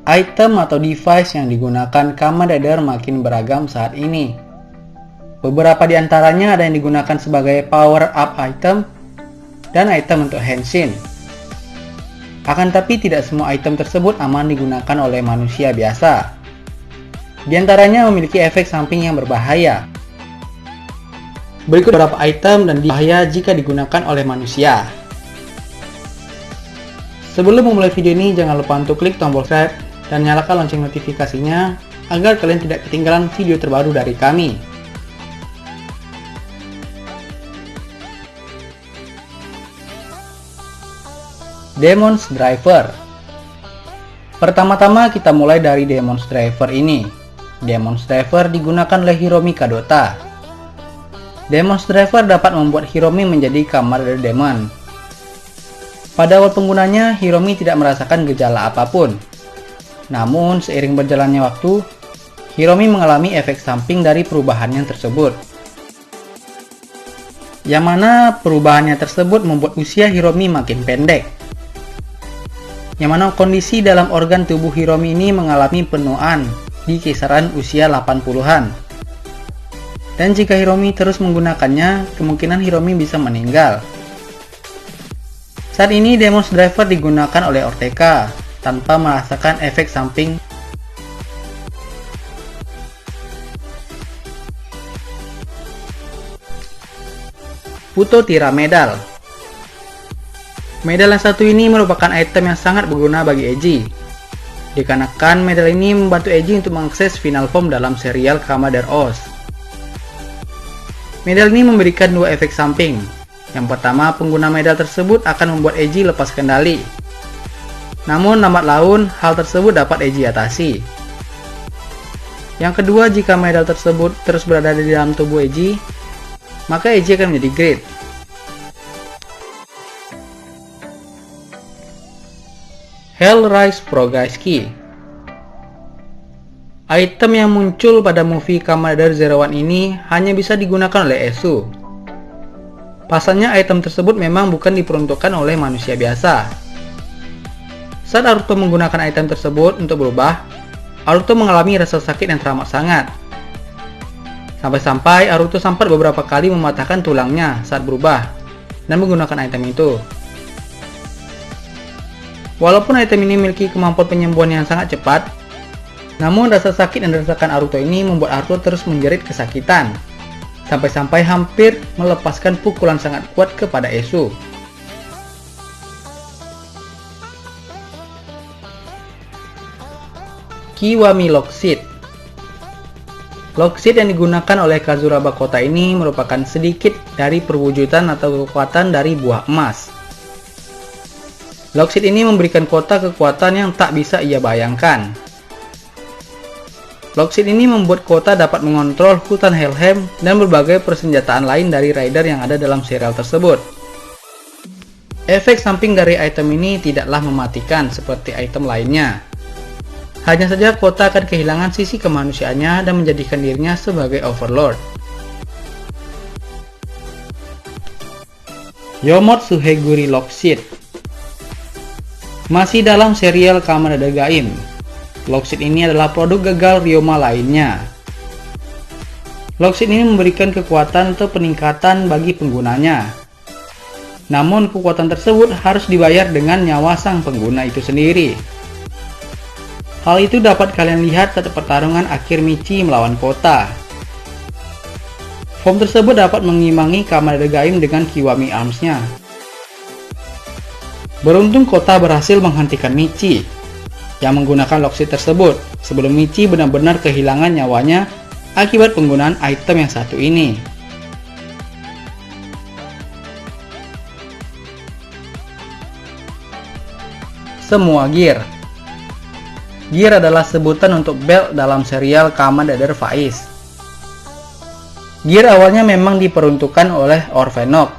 Item atau device yang digunakan Kamen Rider makin beragam saat ini. Beberapa di antaranya ada yang digunakan sebagai power up item dan item untuk henshin. Akan tapi tidak semua item tersebut aman digunakan oleh manusia biasa. Di antaranya memiliki efek samping yang berbahaya. Berikut beberapa item dan bahaya jika digunakan oleh manusia. Sebelum memulai video ini, jangan lupa untuk klik tombol subscribe dan nyalakan lonceng notifikasinya agar kalian tidak ketinggalan video terbaru dari kami. Demon's Driver. Pertama-tama kita mulai dari Demon's Driver ini. Demon's Driver digunakan oleh Hiromi Kadota. Demon's Driver dapat membuat Hiromi menjadi Kamen Rider Demon. Pada awal penggunanya, Hiromi tidak merasakan gejala apapun. Namun, seiring berjalannya waktu, Hiromi mengalami efek samping dari perubahannya tersebut. Yang mana perubahannya tersebut membuat usia Hiromi makin pendek. Yang mana kondisi dalam organ tubuh Hiromi ini mengalami penuaan di kisaran usia 80-an. Dan jika Hiromi terus menggunakannya, kemungkinan Hiromi bisa meninggal. Saat ini Demon's Driver digunakan oleh Ortega tanpa merasakan efek samping. Puto Tira Medal. Medal yang satu ini merupakan item yang sangat berguna bagi Eiji. Dikarenakan medal ini membantu Eiji untuk mengakses final form dalam serial Kamen Rider Oz. Medal ini memberikan dua efek samping. Yang pertama, pengguna medal tersebut akan membuat Eiji lepas kendali. Namun lambat laun, hal tersebut dapat Eiji atasi. Yang kedua, jika medal tersebut terus berada di dalam tubuh Eiji, maka Eiji akan menjadi great. Hellrise Progress Key. Item yang muncul pada movie Kamen Rider Zero One ini hanya bisa digunakan oleh Esu. Pasalnya item tersebut memang bukan diperuntukkan oleh manusia biasa. Saat Aruto menggunakan item tersebut untuk berubah, Aruto mengalami rasa sakit yang teramat sangat. Sampai-sampai Aruto sempat beberapa kali mematahkan tulangnya saat berubah dan menggunakan item itu. Walaupun item ini memiliki kemampuan penyembuhan yang sangat cepat, namun rasa sakit yang dirasakan Aruto ini membuat Aruto terus menjerit kesakitan, sampai-sampai hampir melepaskan pukulan sangat kuat kepada Esu. Kiwami Lockseed. Lockseed yang digunakan oleh Kazuraba Kota ini merupakan sedikit dari perwujudan atau kekuatan dari buah emas. Lockseed ini memberikan Kota kekuatan yang tak bisa ia bayangkan. Lockseed ini membuat Kota dapat mengontrol hutan Helheim dan berbagai persenjataan lain dari rider yang ada dalam serial tersebut. Efek samping dari item ini tidaklah mematikan seperti item lainnya. Hanya saja Kota akan kehilangan sisi kemanusiaannya dan menjadikan dirinya sebagai Overlord. Yomotsu Heguri Lockseed. Masih dalam serial Kamen Rider Gaim, Lockseed ini adalah produk gagal Ryoma lainnya. Lockseed ini memberikan kekuatan atau peningkatan bagi penggunanya. Namun kekuatan tersebut harus dibayar dengan nyawa sang pengguna itu sendiri. Hal itu dapat kalian lihat saat pertarungan akhir Michi melawan Kota. Form tersebut dapat mengimbangi Kamen Rider Gaim dengan Kiwami Arms-nya. Beruntung Kota berhasil menghentikan Michi yang menggunakan Lockseed tersebut sebelum Michi benar-benar kehilangan nyawanya akibat penggunaan item yang satu ini. Semua gear. Gear adalah sebutan untuk belt dalam serial Kamen Rider Faiz. Gear awalnya memang diperuntukkan oleh Orphenok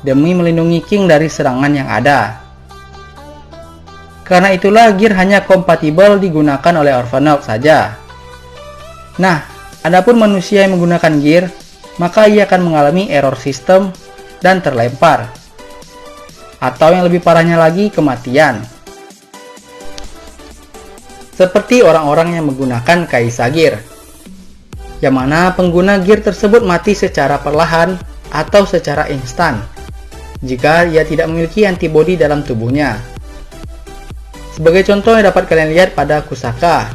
demi melindungi King dari serangan yang ada. Karena itulah gear hanya kompatibel digunakan oleh Orphenok saja. Nah, adapun manusia yang menggunakan gear, maka ia akan mengalami error sistem dan terlempar. Atau yang lebih parahnya lagi, kematian. seperti orang-orang yang menggunakan Kaisa Gear, yang mana pengguna gear tersebut mati secara perlahan atau secara instan jika ia tidak memiliki antibodi dalam tubuhnya. Sebagai contoh yang dapat kalian lihat pada Kusaka,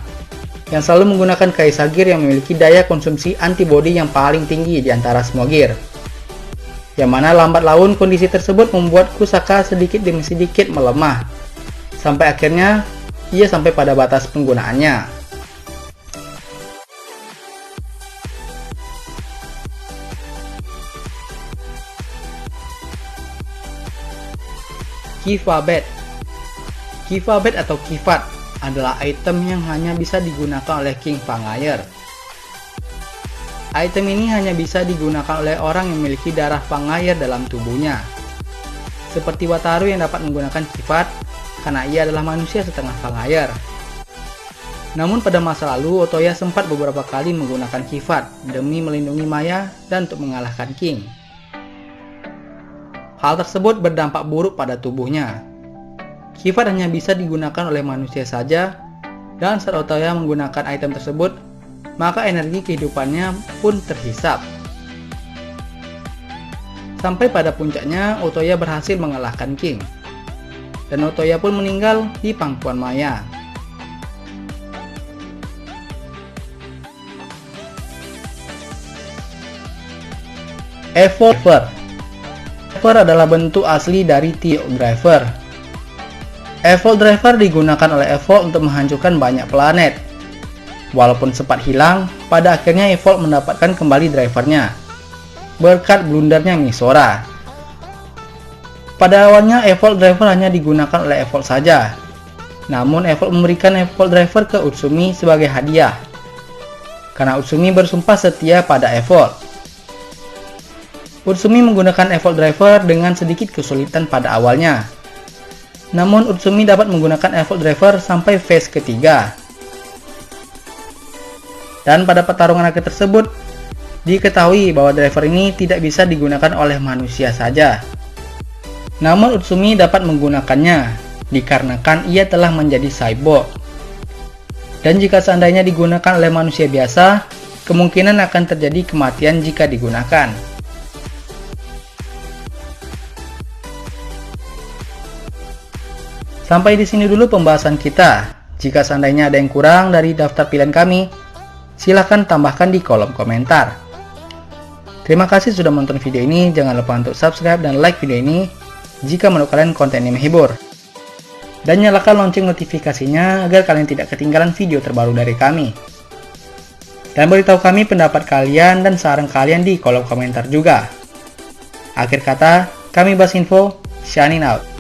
yang selalu menggunakan Kaisa Gear yang memiliki daya konsumsi antibodi yang paling tinggi di antara semua gear, yang mana lambat laun kondisi tersebut membuat Kusaka sedikit demi sedikit melemah, sampai akhirnya ia sampai pada batas penggunaannya. Kiva Bat. Kiva Bat atau Kifat adalah item yang hanya bisa digunakan oleh King Fangire. Item ini hanya bisa digunakan oleh orang yang memiliki darah Fangire dalam tubuhnya, seperti Wataru yang dapat menggunakan Kifat karena ia adalah manusia setengah Fangire. Namun pada masa lalu, Otoya sempat beberapa kali menggunakan Kifat demi melindungi Maya dan untuk mengalahkan King. Hal tersebut berdampak buruk pada tubuhnya. Kifat hanya bisa digunakan oleh manusia saja, dan saat Otoya menggunakan item tersebut, maka energi kehidupannya pun terhisap. Sampai pada puncaknya, Otoya berhasil mengalahkan King, dan Otoya pun meninggal di pangkuan Maya. Evolve Driver adalah bentuk asli dari Tio Driver. Evolve Driver digunakan oleh Evolve untuk menghancurkan banyak planet. Walaupun sempat hilang, pada akhirnya Evolve mendapatkan kembali drivernya berkat blundernya Misora. Pada awalnya Evolve Driver hanya digunakan oleh Evolve saja, namun Evolve memberikan Evolve Driver ke Utsumi sebagai hadiah karena Utsumi bersumpah setia pada Evolve. Utsumi menggunakan Evolve Driver dengan sedikit kesulitan pada awalnya, namun Utsumi dapat menggunakan Evolve Driver sampai phase ketiga. Dan pada pertarungan akhir tersebut, diketahui bahwa driver ini tidak bisa digunakan oleh manusia saja. Namun Utsumi dapat menggunakannya dikarenakan ia telah menjadi cyborg. Dan jika seandainya digunakan oleh manusia biasa, kemungkinan akan terjadi kematian jika digunakan. Sampai di sini dulu pembahasan kita. Jika seandainya ada yang kurang dari daftar pilihan kami, silahkan tambahkan di kolom komentar. Terima kasih sudah menonton video ini. Jangan lupa untuk subscribe dan like video ini jika menurut kalian konten ini menghibur. Dan nyalakan lonceng notifikasinya agar kalian tidak ketinggalan video terbaru dari kami. Dan beritahu kami pendapat kalian dan saran kalian di kolom komentar juga. Akhir kata, kami Basinfo, shining out.